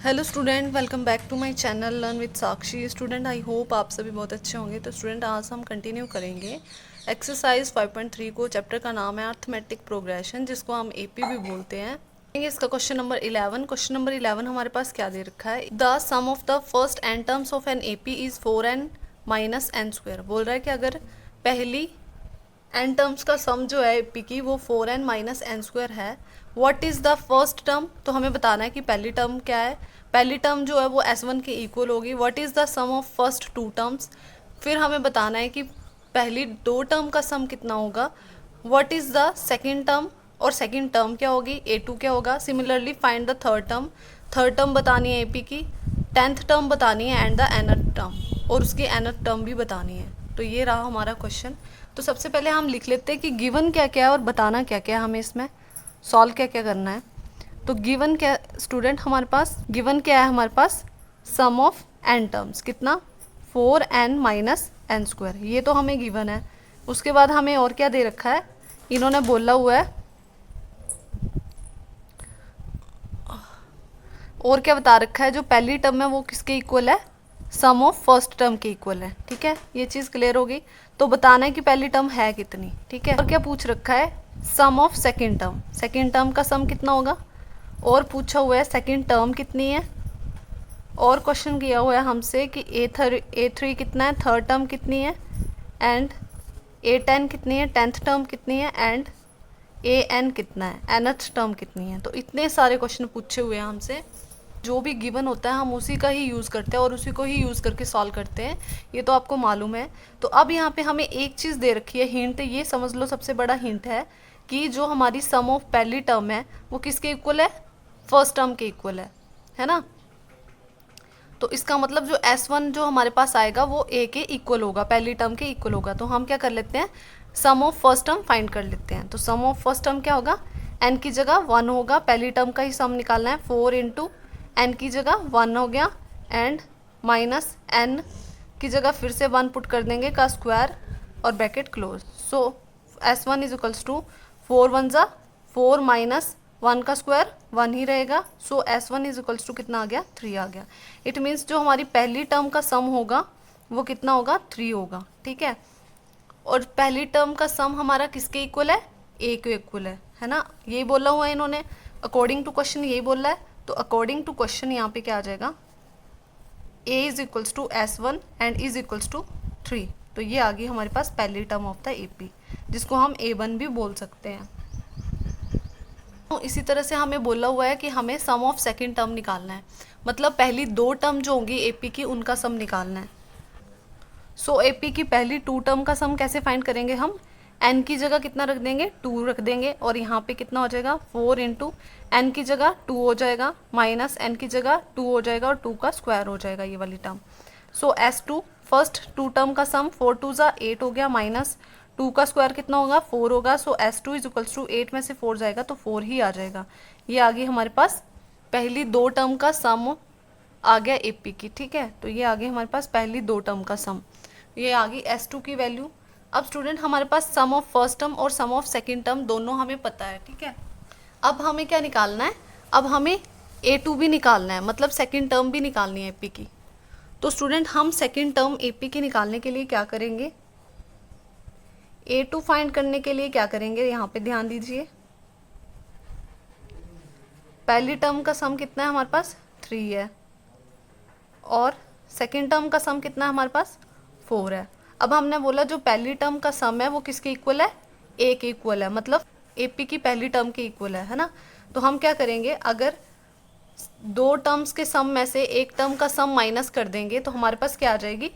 Hello student, welcome back to my channel learn with Sakshi. Student, I hope आप सभी बहुत अच्छे होंगे। तो स्टूडेंट, आज हम कंटिन्यू करेंगे एक्सरसाइज 5.3 को। चैप्टर का नाम है अर्थमेटिक प्रोग्रेशन, जिसको हम एपी भी बोलते हैं। इसका क्वेश्चन नंबर 11। क्वेश्चन नंबर 11 हमारे पास क्या दे रखा है? The sum of the first n terms of an AP is 4n minus n square. बोल रहा है कि अगर पहली एन टर्म्स का सम जो है एपी की वो 4n माइनस एन स्क्वायर है, what is the first term? तो हमें बताना है कि पहली टर्म क्या है। पहली टर्म जो है वो s1 के इक्वल होगी। What is the sum of first two terms? फिर हमें बताना है कि पहली दो टर्म का सम कितना होगा। What is the second term? और सेकेंड टर्म क्या होगी? a2 क्या होगा। Similarly find the third term. Third term बतानी है एपी की, 10th टर्म बतानी है एंड द nth टर्म, और उसकी nth टर्म भी बतानी है। तो ये रहा हमारा क्वेश्चन। तो सबसे पहले हम लिख लेते हैं कि गिवन क्या क्या है और बताना क्या क्या है, हमें इसमें सॉल्व क्या क्या करना है। तो गिवन क्या स्टूडेंट हमारे पास, गिवन क्या है हमारे पास? सम ऑफ एन टर्म्स कितना? 4n माइनस एन स्क्वायर, ये तो हमें गिवन है। उसके बाद हमें और क्या दे रखा है, इन्होंने बोला हुआ है, और क्या बता रखा है, जो पहली टर्म है वो किसके इक्वल है? सम ऑफ फर्स्ट टर्म के इक्वल है। ठीक है, ये चीज़ क्लियर होगी। तो बताना है कि पहली टर्म है कितनी। ठीक है, और क्या पूछ रखा है? Sum of second term. Second term का सम कितना होगा, और पूछा हुआ है सेकेंड टर्म कितनी है, और क्वेश्चन किया हुआ है हमसे कि a3 कितना है, थर्ड टर्म कितनी है, एंड a10 कितनी है, 10th टर्म कितनी है, एंड an कितना है, nth टर्म कितनी है। तो इतने सारे क्वेश्चन पूछे हुए हैं हमसे। जो भी गिवन होता है हम उसी का ही यूज़ करते हैं और उसी को ही यूज़ करके सॉल्व करते हैं, ये तो आपको मालूम है। तो अब यहाँ पे हमें एक चीज़ दे रखी है, हिंट, ये समझ लो सबसे बड़ा हिंट है कि जो हमारी सम ऑफ पहली टर्म है वो किसके इक्वल है? फर्स्ट टर्म के इक्वल है ना। तो इसका मतलब जो S1 जो हमारे पास आएगा वो A के इक्वल होगा, पहली टर्म के इक्वल होगा। तो हम क्या कर लेते हैं, सम ऑफ फर्स्ट टर्म फाइंड कर लेते हैं। तो सम ऑफ फर्स्ट टर्म क्या होगा? n की जगह 1 होगा, पहली टर्म का ही सम निकालना है। 4 इंटू एन की जगह 1 हो गया, एंड माइनस n की जगह फिर से 1 पुट कर देंगे का स्क्वायर और bracket close. So S1 is equals to 4 1 ज़ा 4 माइनस 1 का स्क्वायर 1 ही रहेगा। सो S1 इज इक्वल्स टू कितना आ गया? 3 आ गया। इट मीन्स जो हमारी पहली टर्म का सम होगा वो कितना होगा? 3 होगा। ठीक है, और पहली टर्म का सम हमारा किसके इक्वल है? ए के इक्वल है ना। यही बोला हुआ है इन्होंने, अकॉर्डिंग टू क्वेश्चन यही बोला है। तो अकॉर्डिंग टू क्वेश्चन यहाँ पे क्या आ जाएगा? A is equals to S1 and is equals to 3। तो ये आ गई हमारे पास पहली टर्म ऑफ द एपी, जिसको हम A1 भी बोल सकते हैं। तो इसी तरह से हमें बोला हुआ है कि हमें सम ऑफ सेकेंड टर्म निकालना है, मतलब पहली दो टर्म जो होंगी एपी की उनका सम निकालना है। सो एपी की पहली टू टर्म का सम कैसे फाइंड करेंगे हम? एन की जगह कितना रख देंगे? 2 रख देंगे, और यहाँ पे कितना हो जाएगा? 4 इंटू एन की जगह 2 हो जाएगा, माइनस एन की जगह 2 हो जाएगा, और 2 का स्क्वायर हो जाएगा ये वाली term. So S2 first two term का सम 4 2 ज़ा 8 हो गया, माइनस 2 का स्क्वायर कितना होगा? 4 होगा। सो S2 इज इक्वल्स टू 8 में से 4 जाएगा तो 4 ही आ जाएगा। ये आ गई हमारे पास पहली दो टर्म का सम आ गया एपी की। ठीक है, तो ये आ गई हमारे पास पहली दो टर्म का सम, ये आ गई S2 की वैल्यू। अब स्टूडेंट हमारे पास सम ऑफ फर्स्ट टर्म और सम ऑफ सेकेंड टर्म दोनों हमें पता है। ठीक है, अब हमें क्या निकालना है? अब हमें A2 भी निकालना है, मतलब सेकेंड टर्म भी निकालनी है एपी की। तो स्टूडेंट हम सेकेंड टर्म एपी की निकालने के लिए क्या करेंगे? A2 फाइंड करने के लिए क्या करेंगे? यहाँ पे ध्यान दीजिए, पहली टर्म का सम कितना है हमारे पास? 3 है, और सेकेंड टर्म का सम कितना है हमारे पास? 4 है। अब हमने बोला जो पहली टर्म का सम है वो किसके इक्वल है? ए के इक्वल है, मतलब एपी की पहली टर्म के इक्वल है ना। तो हम क्या करेंगे, अगर दो टर्म्स के सम में से एक टर्म का सम माइनस कर देंगे तो हमारे पास क्या आ जाएगी?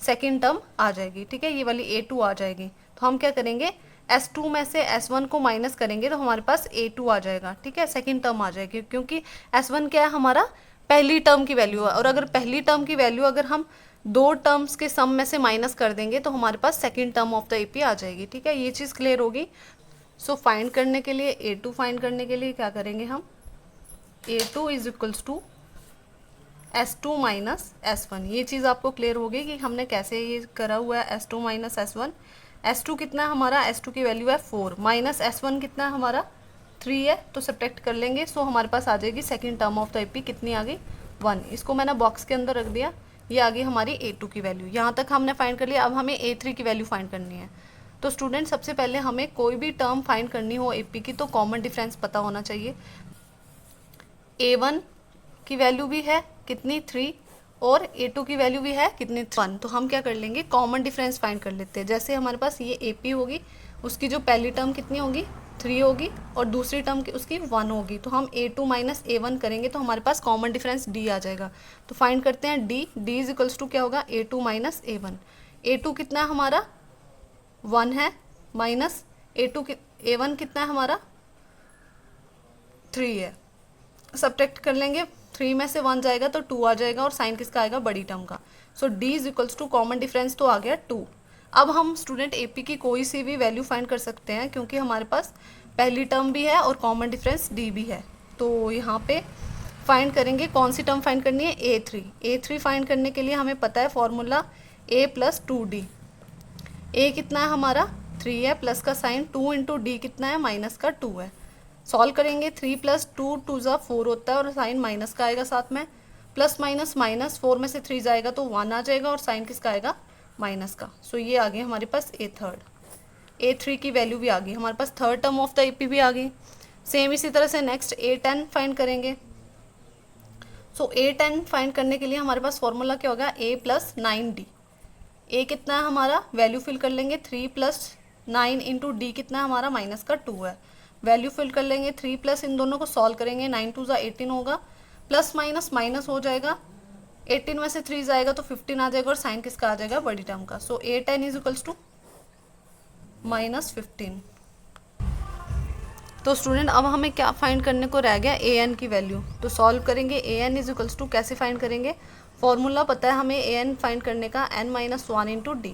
सेकेंड टर्म आ जाएगी। ठीक है, ये वाली A2 आ जाएगी। तो हम क्या करेंगे, S2 में से S1 को माइनस करेंगे तो हमारे पास A2 आ जाएगा। ठीक है, सेकेंड टर्म आ जाएगी, क्योंकि S1 क्या है हमारा? पहली टर्म की वैल्यू है, और अगर पहली टर्म की वैल्यू अगर हम दो टर्म्स के सम में से माइनस कर देंगे तो हमारे पास second term of the AP आ जाएगी। ठीक है, ये चीज़ क्लियर होगी। सो फाइंड करने के लिए, A2 फाइंड करने के लिए क्या करेंगे हम? A2 is equals to S2 minus S1। ये चीज़ आपको क्लियर होगी कि हमने कैसे ये करा हुआ है S2 माइनस S1। S2 कितना है हमारा? S2 की वैल्यू है 4, माइनस S1 कितना है हमारा? 3 है, तो सब्ट्रैक्ट कर लेंगे। सो हमारे पास आ जाएगी second term of the AP, कितनी आ गई? 1, इसको मैंने बॉक्स के अंदर रख दिया। ये आ गई हमारी A2 की वैल्यू। यहाँ तक हमने फाइंड कर लिया। अब हमें A3 की वैल्यू फाइंड करनी है। तो स्टूडेंट सबसे पहले हमें कोई भी टर्म फाइंड करनी हो AP की तो कॉमन डिफरेंस पता होना चाहिए। A1 की वैल्यू भी है कितनी 3 और A2 की वैल्यू भी है कितनी 1। तो हम क्या कर लेंगे, कॉमन डिफरेंस फाइंड कर लेते हैं। जैसे हमारे पास ये AP होगी, उसकी जो पहली टर्म कितनी होगी 3 होगी और दूसरी टर्म की उसकी 1 होगी। तो हम A2 माइनस A1 करेंगे तो हमारे पास कॉमन डिफरेंस D आ जाएगा। तो फाइंड करते हैं D इज इक्वल्स टू क्या होगा A2 माइनस A1। A2 कितना है हमारा 1 है, माइनस A1 कितना है हमारा 3 है। सब्ट्रैक्ट कर लेंगे, 3 में से 1 जाएगा तो 2 आ जाएगा और साइन किसका आएगा, बड़ी टर्म का। So D is equals to common difference तो आ गया 2। अब हम स्टूडेंट AP की कोई सी भी वैल्यू फाइंड कर सकते हैं क्योंकि हमारे पास पहली टर्म भी है और कॉमन डिफरेंस D भी है। तो यहाँ पे फाइंड करेंगे, कौन सी टर्म फाइंड करनी है, A3 फाइंड करने के लिए हमें पता है formula A plus 2D। A कितना है हमारा 3 है, प्लस का साइन 2 इंटू D कितना है माइनस का 2 है। सॉल्व करेंगे 3 प्लस 2 2 ज़ा 4 होता है और साइन माइनस का आएगा साथ में, प्लस माइनस माइनस 4 में से 3 जाएगा तो 1 आ जाएगा और साइन किसका आएगा, माइनस का। सो ये आ गई हमारे पास A3 की वैल्यू भी आ गई हमारे पास, third term of the AP भी आ गई। सेम इसी तरह से नेक्स्ट A10 फाइंड करेंगे। सो A10 फाइंड करने के लिए हमारे पास फॉर्मूला क्या होगा, A प्लस 9D। A कितना है हमारा, वैल्यू फिल कर लेंगे 3 प्लस 9 इंटू D कितना है हमारा माइनस का 2 है। वैल्यू फिल कर लेंगे 3 प्लस इन दोनों को सॉल्व करेंगे, 9 2 ज़ा 18 होगा, प्लस माइनस माइनस हो जाएगा, 18 में से 3 जाएगा तो 15 आ जाएगा और साइन किसका आ जाएगा, बड़ी टर्म का। सो A10 इज इक्वल्स टू -15। तो स्टूडेंट अब हमें क्या फाइंड करने को रह गया, AN की वैल्यू। तो सॉल्व करेंगे AN इज इक्वल्स टू, कैसे फाइंड करेंगे, फॉर्मूला पता है हमें AN फाइंड करने का, n-1 into D।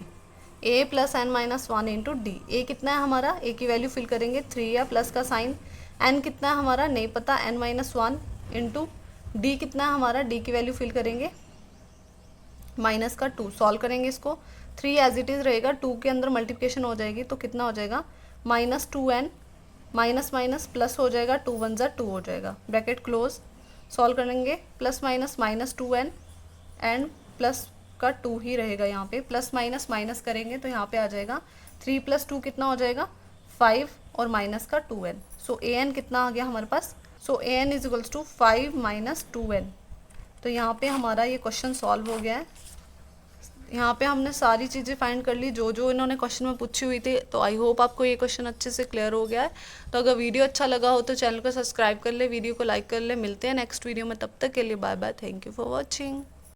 A plus n-1 into D। A कितना है हमारा, A की वैल्यू फिल करेंगे 3 है, प्लस का साइन, n कितना है हमारा नहीं पता, n-1 इंटू D कितना है हमारा, D की वैल्यू फिल करेंगे माइनस का 2। सॉल्व करेंगे इसको, 3 एज इट इज़ रहेगा, 2 के अंदर मल्टीप्लिकेशन हो जाएगी तो कितना हो जाएगा -2n, माइनस माइनस प्लस हो जाएगा, 2 1 ज़ा 2 हो जाएगा, ब्रैकेट क्लोज। सॉल्व करेंगे plus minus -2n and plus का 2 ही रहेगा यहाँ पे, प्लस माइनस माइनस करेंगे तो यहाँ पे आ जाएगा 3 प्लस 2 कितना हो जाएगा 5 और माइनस का 2n। सो AN कितना आ गया हमारे पास, so AN is equals to 5 minus 2n। तो यहाँ पे हमारा ये क्वेश्चन सॉल्व हो गया है। यहाँ पे हमने सारी चीज़ें फाइंड कर ली जो जो इन्होंने क्वेश्चन में पूछी हुई थी। तो आई होप आपको ये क्वेश्चन अच्छे से क्लियर हो गया है। तो अगर वीडियो अच्छा लगा हो तो चैनल को सब्सक्राइब कर ले, वीडियो को लाइक कर ले। मिलते हैं नेक्स्ट वीडियो में, तब तक के लिए bye bye, thank you for watching.